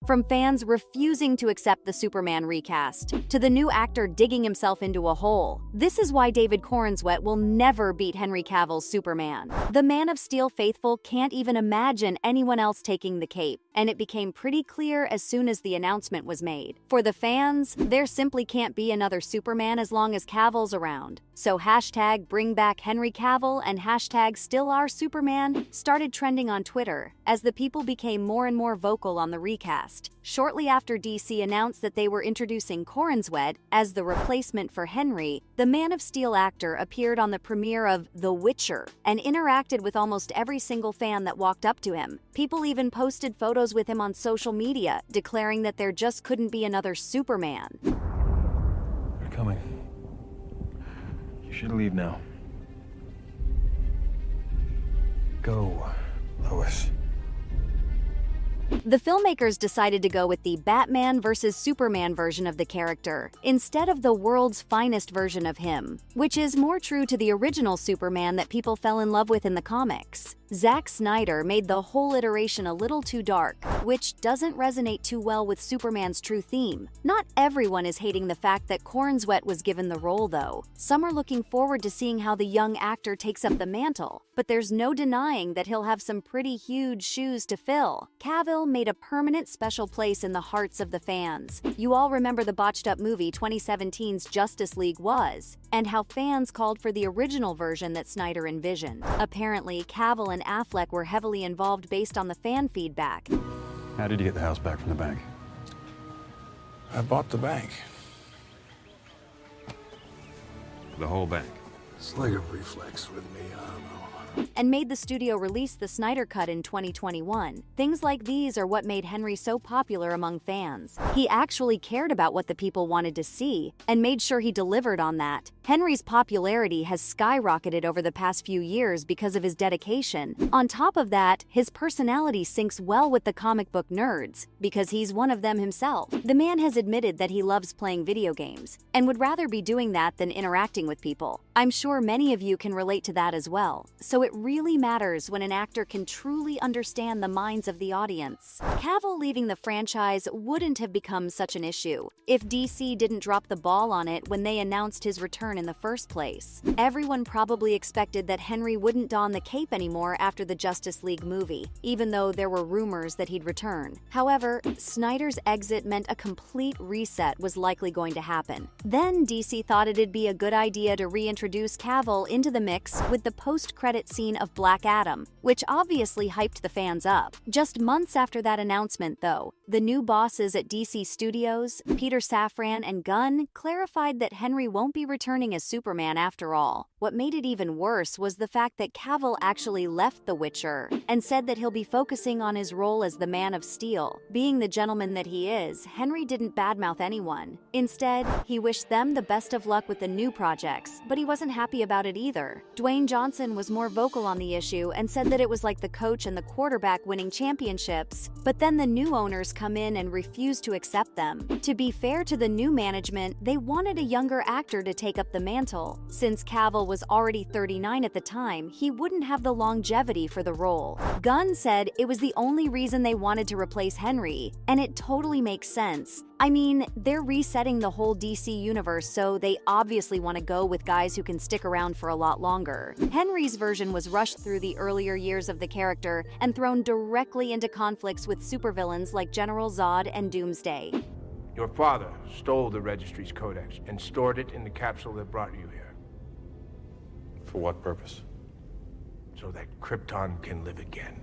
From fans refusing to accept the Superman recast, to the new actor digging himself into a hole. This is why David Coronswet will never beat Henry Cavill's Superman. The Man of Steel faithful can't even imagine anyone else taking the cape, and it became pretty clear as soon as the announcement was made. For the fans, there simply can't be another Superman as long as Cavill's around. So hashtag bring back Henry Cavill and hashtag still our Superman started trending on Twitter as the people became more and more vocal on the recast. Shortly after DC announced that they were introducing Coronswet as the replacement for Henry, the Man of Steel actor appeared on the premiere of The Witcher and interacted with almost every single fan that walked up to him. People even posted photos with him on social media, declaring that there just couldn't be another Superman. They're coming. You should leave now. Go, Lois. The filmmakers decided to go with the Batman vs. Superman version of the character, instead of the world's finest version of him, which is more true to the original Superman that people fell in love with in the comics. Zack Snyder made the whole iteration a little too dark, which doesn't resonate too well with Superman's true theme. Not everyone is hating the fact that Coronswet was given the role, though. Some are looking forward to seeing how the young actor takes up the mantle, but there's no denying that he'll have some pretty huge shoes to fill. Cavill made a permanent special place in the hearts of the fans. You all remember the botched-up movie 2017's Justice League was, and how fans called for the original version that Snyder envisioned. Apparently, Cavill and Affleck were heavily involved based on the fan feedback. How did you get the house back from the bank? I bought the bank. The whole bank. It's like a reflex with me, I don't know. And made the studio release the Snyder Cut in 2021. Things like these are what made Henry so popular among fans. He actually cared about what the people wanted to see, and made sure he delivered on that. Henry's popularity has skyrocketed over the past few years because of his dedication. On top of that, his personality syncs well with the comic book nerds, because he's one of them himself. The man has admitted that he loves playing video games, and would rather be doing that than interacting with people. I'm sure many of you can relate to that as well. So it really matters when an actor can truly understand the minds of the audience. Cavill leaving the franchise wouldn't have become such an issue if DC didn't drop the ball on it when they announced his return in the first place. Everyone probably expected that Henry wouldn't don the cape anymore after the Justice League movie, even though there were rumors that he'd return. However, Snyder's exit meant a complete reset was likely going to happen. Then DC thought it'd be a good idea to reintroduce Cavill into the mix with the post-credit scene of Black Adam, which obviously hyped the fans up. Just months after that announcement, though, the new bosses at DC Studios, Peter Safran and Gunn, clarified that Henry won't be returning as Superman after all. What made it even worse was the fact that Cavill actually left The Witcher and said that he'll be focusing on his role as the Man of Steel. Being the gentleman that he is, Henry didn't badmouth anyone. Instead, he wished them the best of luck with the new projects, but he wasn't happy about it either. Dwayne Johnson was more vocal on the issue and said that it was like the coach and the quarterback winning championships, but then the new owners come in and refuse to accept them. To be fair to the new management, they wanted a younger actor to take up the mantle. Since Cavill was already 39 at the time, he wouldn't have the longevity for the role. Gunn said it was the only reason they wanted to replace Henry, and it totally makes sense. I mean, they're resetting the whole DC universe, so they obviously want to go with guys who can stick around for a lot longer. Henry's version was rushed through the earlier years of the character and thrown directly into conflicts with supervillains like General Zod and Doomsday. Your father stole the registry's codex and stored it in the capsule that brought you here, For what purpose? so that Krypton can live again.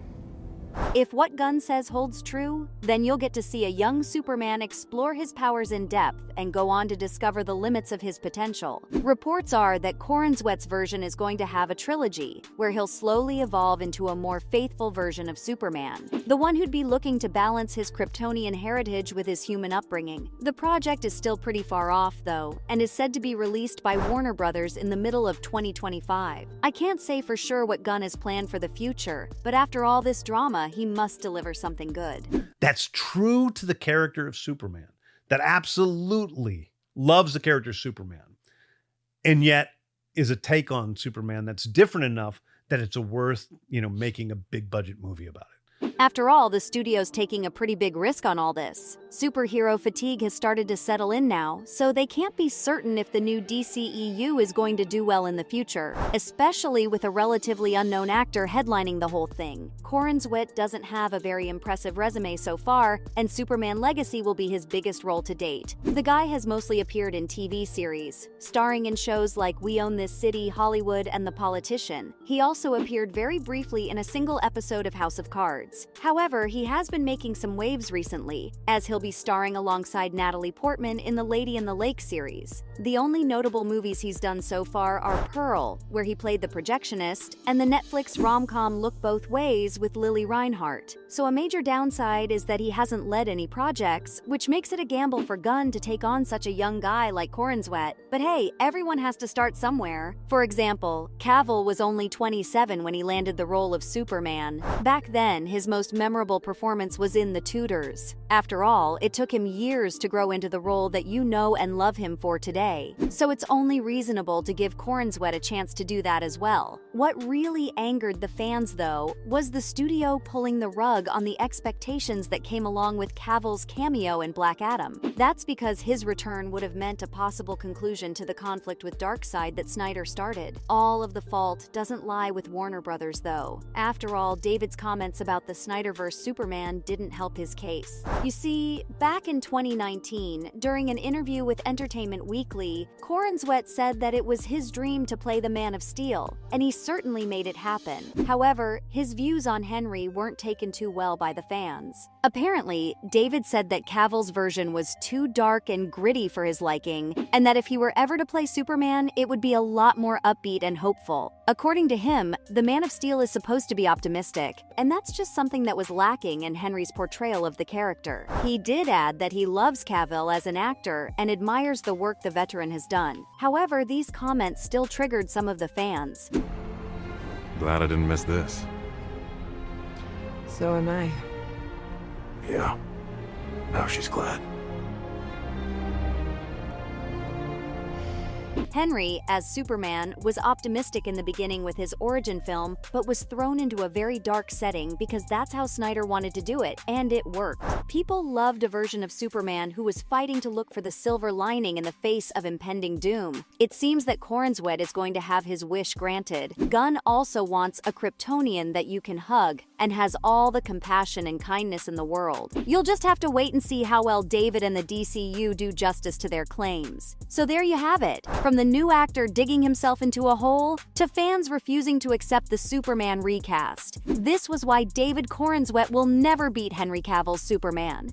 If what Gunn says holds true, then you'll get to see a young Superman explore his powers in depth and go on to discover the limits of his potential. Reports are that Coronswet's version is going to have a trilogy, where he'll slowly evolve into a more faithful version of Superman, the one who'd be looking to balance his Kryptonian heritage with his human upbringing. The project is still pretty far off, though, and is said to be released by Warner Brothers in the middle of 2025. I can't say for sure what Gunn has planned for the future, but after all this drama, he must deliver something good. That's true to the character of Superman, that absolutely loves the character of Superman, and yet is a take on Superman that's different enough that it's worth, making a big budget movie about it. After all, the studio's taking a pretty big risk on all this. Superhero fatigue has started to settle in now, so they can't be certain if the new DCEU is going to do well in the future, especially with a relatively unknown actor headlining the whole thing. Coronswet doesn't have a very impressive resume so far, and Superman Legacy will be his biggest role to date. The guy has mostly appeared in TV series, starring in shows like We Own This City, Hollywood, and The Politician. He also appeared very briefly in a single episode of House of Cards. However, he has been making some waves recently, as he'll be starring alongside Natalie Portman in the Lady in the Lake series. The only notable movies he's done so far are Pearl, where he played the projectionist, and the Netflix rom-com Look Both Ways with Lily Reinhart. So a major downside is that he hasn't led any projects, which makes it a gamble for Gunn to take on such a young guy like Coronswet. But hey, everyone has to start somewhere. For example, Cavill was only 27 when he landed the role of Superman. Back then, his most memorable performance was in The Tudors. After all, it took him years to grow into the role that you know and love him for today. So it's only reasonable to give Coronswet a chance to do that as well. What really angered the fans, though, was the studio pulling the rug on the expectations that came along with Cavill's cameo in Black Adam. That's because his return would have meant a possible conclusion to the conflict with Darkseid that Snyder started. All of the fault doesn't lie with Warner Brothers, though. After all, David's comments about the Snyderverse Superman didn't help his case. You see, back in 2019, during an interview with Entertainment Weekly, Coronswet said that it was his dream to play the Man of Steel, and he certainly made it happen. However, his views on Henry weren't taken too well by the fans. Apparently, David said that Cavill's version was too dark and gritty for his liking, and that if he were ever to play Superman, it would be a lot more upbeat and hopeful. According to him, the Man of Steel is supposed to be optimistic, and that's just something that was lacking in Henry's portrayal of the character. He did add that he loves Cavill as an actor and admires the work the veteran has done. However, these comments still triggered some of the fans. Glad I didn't miss this. So am I. Yeah. Now she's glad. Henry, as Superman, was optimistic in the beginning with his origin film, but was thrown into a very dark setting because that's how Snyder wanted to do it, and it worked. People loved a version of Superman who was fighting to look for the silver lining in the face of impending doom. It seems that Coronswet is going to have his wish granted. Gunn also wants a Kryptonian that you can hug, and has all the compassion and kindness in the world. You'll just have to wait and see how well David and the DCU do justice to their claims. So there you have it. From the new actor digging himself into a hole, to fans refusing to accept the Superman recast. This was why David Coronswet will never beat Henry Cavill's Superman.